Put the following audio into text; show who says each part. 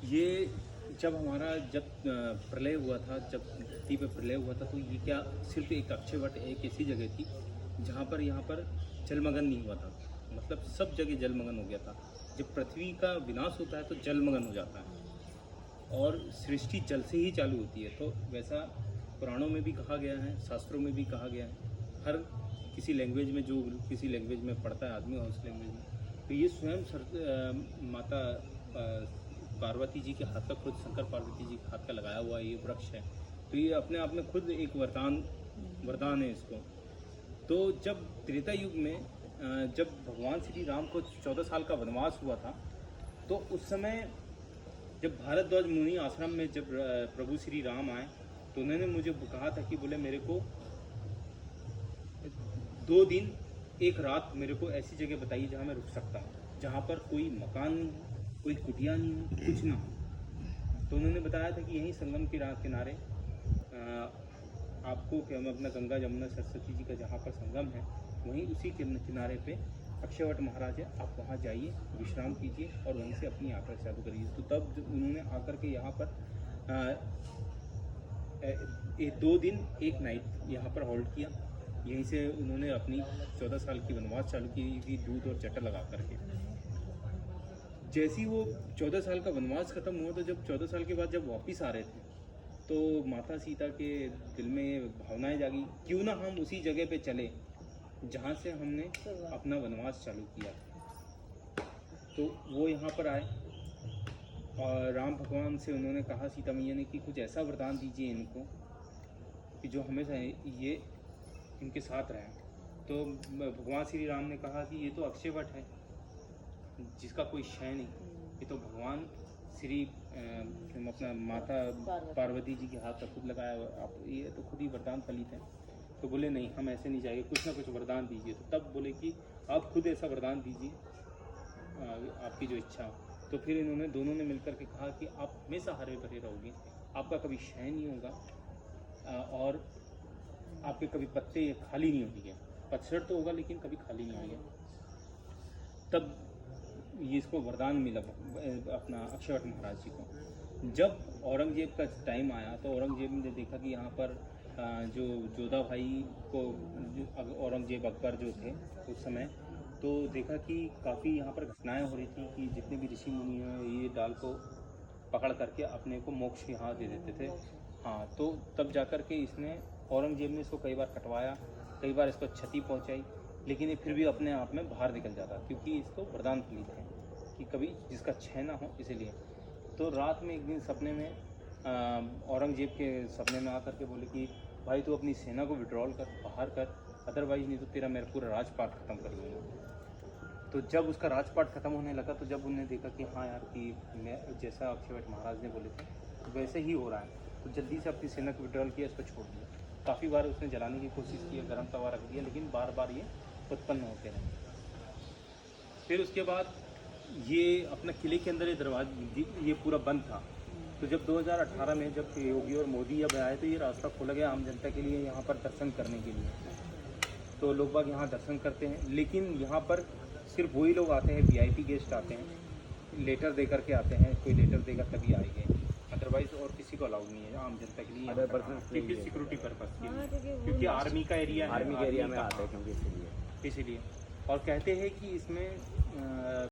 Speaker 1: ये जब प्रलय हुआ था, जब धरती पे प्रलय हुआ था, तो ये क्या सिर्फ एक अक्षयवट एक ऐसी जगह थी जहाँ पर यहाँ पर जलमग्न नहीं हुआ था। मतलब सब जगह जलमग्न हो गया था। जब पृथ्वी का विनाश होता है तो जलमग्न हो जाता है और सृष्टि जल से ही चालू होती है। तो वैसा पुराणों में भी कहा गया है, शास्त्रों में भी कहा गया है। हर किसी लैंग्वेज में, जो किसी लैंग्वेज में पढ़ता है आदमी और उस लैंग्वेज में, तो ये स्वयं माता पार्वती जी के हाथ का, खुद शंकर पार्वती जी के हाथ का लगाया हुआ ये वृक्ष है। तो ये अपने आप में खुद एक वरदान है इसको। तो जब त्रेता युग में जब भगवान श्री राम को 14 साल का वनवास हुआ था, तो उस समय जब भारद्वाज मुनि आश्रम में जब प्रभु श्री राम आए, तो उन्होंने मुझे कहा था कि बोले मेरे को 2 दिन 1 रात मेरे को ऐसी जगह बताइए जहाँ मैं रुक सकता हूँ, जहाँ पर कोई मकान नहीं हो, कोई कुटिया नहीं हो, कुछ ना हो। तो उन्होंने बताया था कि यहीं संगम के किनारे आपको क्या अपना गंगा जमुना सरस्वती जी का जहाँ पर संगम है, वहीं उसी के किनारे पे अक्षयवट महाराज है। आप वहाँ जाइए, विश्राम कीजिए और वहीं से अपनी यात्रा चालू करिए। तो तब उन्होंने आकर के यहाँ पर 2 दिन 1 नाइट यहाँ पर होल्ड किया। यहीं से उन्होंने अपनी 14 साल की वनवास चालू की थी, दूध और जटा लगा करके। जैसे ही वो 14 साल का वनवास खत्म हुआ, तो जब 14 साल के बाद जब वापस आ रहे थे, तो माता सीता के दिल में भावनाएं जागी, क्यों ना हम उसी जगह पे चले जहाँ से हमने अपना वनवास चालू किया। तो वो यहाँ पर आए और राम भगवान से उन्होंने कहा, सीता मैया ने, कि कुछ ऐसा वरदान दीजिए इनको कि जो हमेशा ये इनके साथ रहें। तो भगवान श्री राम ने कहा कि ये तो अक्षयवट है, जिसका कोई क्षय नहीं। ये तो भगवान श्री अपना माता पार्वती जी के हाथ का खुद लगाया हुआ, आप ये तो खुद ही वरदान फलित है। तो बोले नहीं, हम ऐसे नहीं चाहिए, कुछ ना कुछ वरदान दीजिए। तो तब बोले कि आप खुद ऐसा वरदान दीजिए, आपकी जो इच्छा हो। तो फिर इन्होंने दोनों ने मिलकर के कहा कि आप हमेशा हरे भरे रहोगे, आपका कभी क्षय नहीं होगा और आपके कभी पत्ते खाली नहीं होंगे। पतझड़ तो होगा लेकिन कभी खाली नहीं होंगे। तब ये इसको वरदान मिला अपना अक्षयवट महाराज जी को। जब औरंगजेब का टाइम आया, तो औरंगजेब ने देखा कि यहाँ पर जो जोधा भाई को, औरंगजेब अकबर जो थे उस समय, तो देखा कि काफ़ी यहाँ पर घटनाएं हो रही थी कि जितने भी ऋषि मुनि हैं ये डाल को पकड़ करके अपने को मोक्ष यहाँ दे देते थे। हाँ, तो तब जाकर के औरंगजेब ने इसको कई बार कटवाया, कई बार इसको क्षति पहुँचाई, लेकिन ये फिर भी अपने आप में बाहर निकल जाता, क्योंकि इसको वरदान फलित है कि कभी जिसका क्षय ना हो, इसलिए। तो रात में एक दिन सपने में औरंगजेब के सपने में आकर के बोले कि भाई तू अपनी सेना को विड्रॉल कर, बाहर कर, अदरवाइज नहीं तो तेरा मेरा पूरा राजपाट खत्म कर दूँगा। तो जब उसका राजपाट खत्म होने लगा, तो जब उन्होंने देखा कि हाँ यार, कि मैं जैसा अक्षयवट महाराज ने बोले थे वैसे ही हो रहा है, तो जल्दी से अपनी सेना को विड्रॉल किया, इसको छोड़ दिया। काफ़ी बार उसने जलाने की कोशिश की, गर्म तवा रख दिया, लेकिन बार बार ये उत्पन्न होते हैं। फिर उसके बाद ये अपना किले के अंदर ये दरवाजा ये पूरा बंद था। तो जब 2018 में जब योगी और मोदी अब आए, तो ये रास्ता खोला गया आम जनता के लिए, यहाँ पर दर्शन करने के लिए। तो लोग बाग यहाँ दर्शन करते हैं, लेकिन यहाँ पर सिर्फ वही लोग आते हैं, VIP गेस्ट आते हैं, लेटर दे करके आते हैं, कोई लेटर देगा तभी आएंगे, अदरवाइज और किसी को अलाउड नहीं है आम जनता के लिए, क्योंकि सिक्योरिटी पर्पज के लिए, क्योंकि आर्मी का एरिया है, आर्मी के एरिया में आते हैं, क्योंकि इसीलिए। और कहते हैं कि इसमें